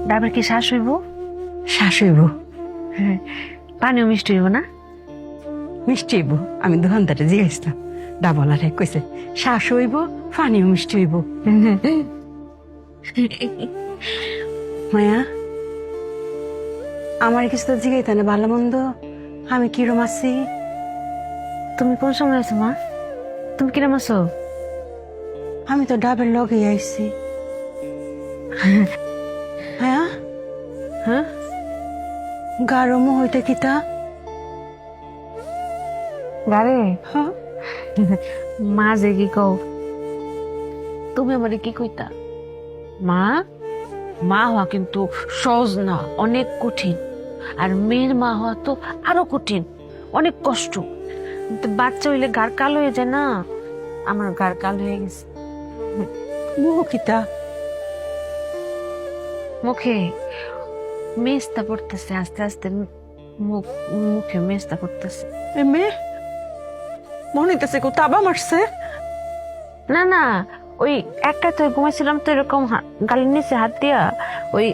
ডাবের কি শ্বাস হইব? শ্বাস হইব। হ্যাঁ, পানিও মিষ্টি হইব না? মিষ্টি হইব। আমি দোকানদারে জিজ্ঞাসলাম, ডাবলারে কইছে শ্বাস হইব, পানিও মিষ্টি হইব। মায়া, আমার কিছু তো জিগাইতে না ভালো মন্দ, আমি কিরম আছি? তুমি কোন সময় আছো মা? তুমি কিরম আছো? আমি তো ডাবের লগে আইছি। হ্যাঁ, হ্যাঁ, গারমও হইতে কিতা? গারে হ্যাঁ, মা যে কি কও, তুমি আমারে কি কইতা? মা, মা হওয়া কিন্তু সহজ না, অনেক কঠিন। আর মেয়ের মা হওয়া তো আরো কঠিন, অনেক কষ্ট। কিন্তু বাচ্চা হইলে গার কালো হয়ে যায় না, আমার গার কালো হয়ে গেছে। মুহ কিতা? মুখে মেস্তা পড়তেছে, আস্তে আস্তে মুখে মেস্তা পড়তেছে। এমে মনে হইতেছে কেউ তাবা মারছে। না না, ওই একটা তো ঘুমাইছিলাম তো এরকম গালের নিচে হাত দিয়া ওই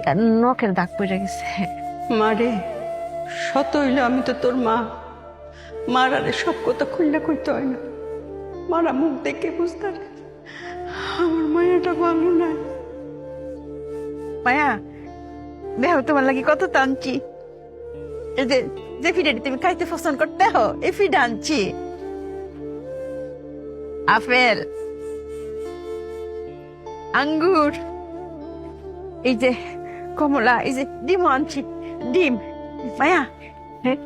নখের দাগ পড়ে গেছে। মারে, শত হইলে আমি তো তোর মা। মারারে সব কথা খুললে কইতে হয় না। মারা মুখ দেখে বুঝতে পারে আমার মায়াটা ভালো নাই। মায়া, দেখো তোমার লাগি কত টানছি। এই যে যে ফিডাটি তুমি খাইতে পছন্দ করতে হো, এই ফিডা আনছি। আপেল, আঙ্গুর, এই যে কমলা, এই যে ডিম আনছি। ডিম মায়া, হ্যাঁ,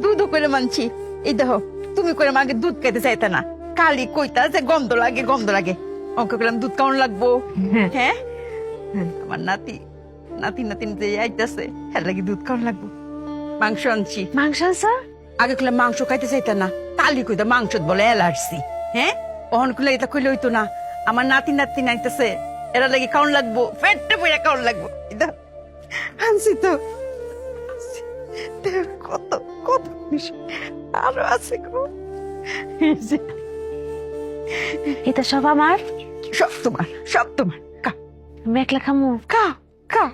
দুধও করে মানছি। এই দেখো, তুমি করে আগে দুধ খাইতে চাইতে না, কালি কইতা যে গন্ধ লাগে গন্ধ লাগে। অঙ্ক করলাম দুধ কেমন লাগবো। হ্যাঁ, আমার নাতি নাতিন যে আইতাছে, হ্যাঁ লাগি দুধ কেমন লাগবো। মাংস আনছি। মাংস আছে? আগে করলাম মাংস খাইতে চাইতে না, কালি কইতা মাংস বলে এলার্জি। হ্যাঁ, অহন করলে এটা কইলে হইতো না। আমার নাতি আইতাছে, এরা লাগি কেমন লাগবো, পেটে পড়ে কেমন লাগবো। আনছি তো, দেখো কত কত মিষ্টি আরো আছে গো। এই যে, এটা সব আমার? সব তোমার, সব তোমার। কা মেঘলা খামু? কা কা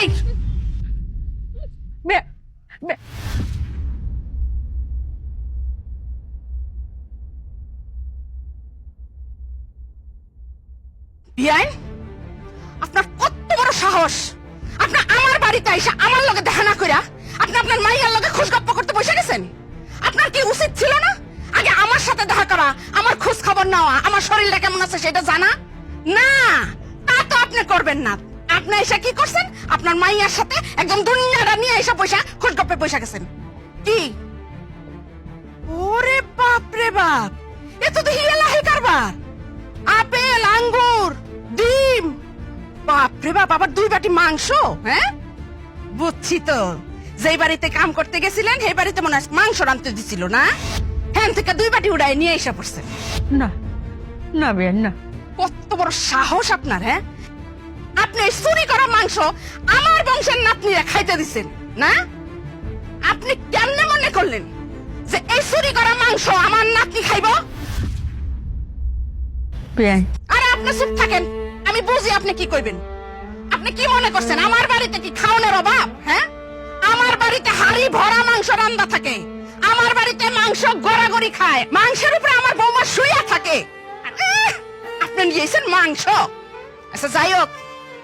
এই বে বে বিয়াইন, আপনার কত বড় সাহস! আপনি আমার বাড়িতে এসে আমার লগে দেখা না কইরা আপনি আপনার মাইয়ার লগে খোঁজগপ্প করতে বসে গেছেন। আপনার কি উচিত ছিল না আগে আমার সাথে দেখা করা, আমার খোঁজ খবর নেওয়া, আমার শরীরটা কেমন আছে সেটা জানা? না, তা তো আপনি করবেন না। আপনি এসে কি করছেন? আপনার মাইয়ার সাথে একদম দুনিয়াটা নিয়ে এসে পয়সা খোঁজগপ্পে পয়সা গেছেন। কি ওরে বাপ রে বাপ, এ তো দেখি এলাহি কারবার। আপেল, আঙ্গুর, ডিম, বাপরে বাপ, আবার 2 বাটি মাংস। হ্যাঁ, বুঝছি তো, যেই বাড়িতে কাম করতে গেছিলেন সেই বাড়িতে মনে হয় মাংস রাঁধতে দিছিল না? হ্যাঁ, থেকে 2 বাটি উড়াই নিয়ে এসে পড়ছেন। না না বেন না। কত বড় সাহস আপনার! হ্যাঁ, আপনি এই চুরি করা মাংস আমার বংশের নাতনিরা খাইতে দিচ্ছেন না? আপনি কেমনে মনে করলেন যে এই চুরি করা মাংস আমার নাতনি খাইব? বেন, আরে আপনি চুপ থাকেন, আমি বুঝি আপনি কি কইবেন। আপনি কি মনে করছেন আমার বাড়িতে কি খাওয়ানোর অভাব? হ্যাঁ, আমার বাড়িতে হাড়ি ভরা মাংস রান্না থাকে, আমার বাড়িতে মাংস গড়াগড়ি খায়, মাংসের উপরে আমার বৌমা শুইয়া থাকে। আপনি নিয়েছেন মাংস। আচ্ছা যাই হোক,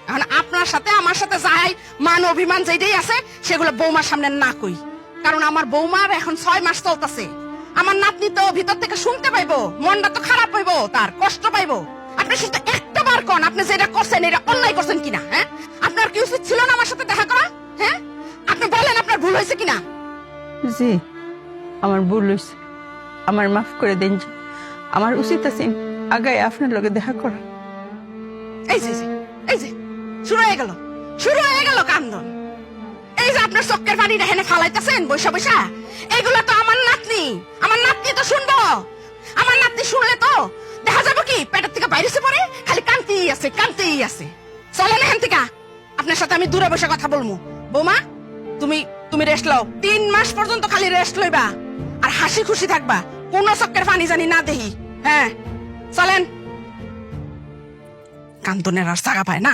এখন আপনার সাথে আমার সাথে যাই মান অভিমান যেটাই আছে সেগুলো বৌমার সামনে না কই, কারণ আমার বৌমার এখন 6 মাস চলতেছে। আমার নাতনি তো ভিতর থেকে শুনতে পাইবো, মনটা তো খারাপ হইবো, তার কষ্ট পাইবো। আপনি শুধু একটা বার কোন আপনি যেটা করছেন এটা অন্যায় করছেন কিনা? হ্যাঁ, আপনার কি উচিত ছিল না আমার সাথে দেখা করা? হ্যাঁ, আপনি বলেন আপনার ভুল হয়েছে কিনা? জি আমার ভুল হয়েছে। আমার মাফ করে দেন যে আমার উচিত আছে আগায় আপনার লগে দেখা করা। এই যে এই যে শুরু হয়ে গেল কান্দন। এই যে আপনার চক্কের পানি হেনে ফালাইতেছেন বৈশা বৈশা, এগুলো তো আমার নাতনি তো শুনবো। আমার নাতনি শুনলে তো দেখা যাবে কি পেটের থেকে বাইরেছে পরে খালি কান্তেই আছে। চলেন এখান থেকে, আপনার সাথে আমি দূরে বসে কথা বলবো। বৌমা তুমি রেস্ট লও, 3 মাস পর্যন্ত খালি রেস্ট লইবা আর হাসি খুশি থাকবা, কোন চক্কের পানি জানি না দেহি। হ্যাঁ চলেন, কান্দনের আর জায়গা পায় না।